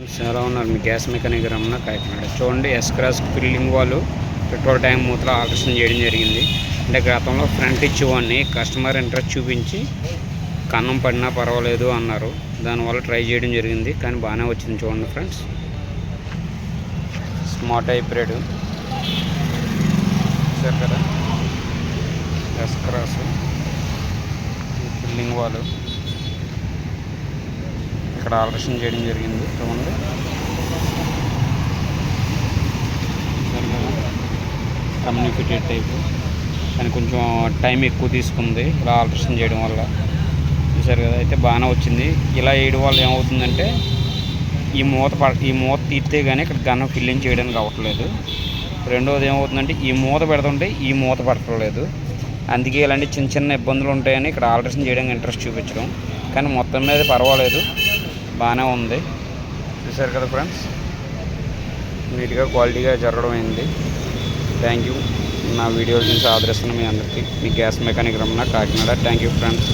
చాలా ఉన్నారు మీ gas mechanic Ramana Kakinada. చూడండి, ఎస్ క్రాస్ ఫిల్లింగ్ వాళ్ళు పెట్రోల్ ట్యాంక్ మూతలో ఆకర్షణ చేయడం జరిగింది. అంటే గతంలో ఫ్రంట్ ఇచ్చేవాడిని కస్టమర్ ఇంట్రెస్ట్ చూపించి కన్నం పడినా పర్వాలేదు అన్నారు. దానివల్ల ట్రై చేయడం జరిగింది, కానీ బాగానే వచ్చింది. చూడండి ఫ్రెండ్స్, స్మార్ట్ హైబ్రిడ్ చూసారు కదా, ఎస్ క్రాస్ ఫిల్లింగ్ వాళ్ళు ఇక్కడ ఆల్ట్రేషన్ చేయడం జరిగింది. చూడండి, కమ్యూనికేటెడ్ టైపు, కానీ కొంచెం టైం ఎక్కువ తీసుకుంది ఇలా ఆల్ట్రేషన్ చేయడం వల్ల. చూసారు కదా, అయితే బాగానే వచ్చింది. ఇలా వేయడం వల్ల ఏమవుతుందంటే ఈ మూత తీస్తే కానీ ఇక్కడ గన్నం ఫిల్లింగ్ చేయడానికి అవ్వట్లేదు. రెండవది ఏమవుతుందంటే ఈ మూత పెడుతుంటే ఈ మూత పడట్లేదు. అందుకే ఇలాంటి చిన్న చిన్న ఇబ్బందులు ఉంటాయని ఇక్కడ ఆల్ట్రేషన్ చేయడానికి ఇంట్రెస్ట్ చూపించడం. కానీ మొత్తం మీద పర్వాలేదు, బాగానే ఉంది. చూసారు కదా ఫ్రెండ్స్, నీట్గా క్వాలిటీగా జరగడం అయింది. Thank you. నా వీడియోలు చూసి ఆదరిస్తున్న మీ అందరికీ మీ gas mechanic Ramana Kakinada. Thank you friends.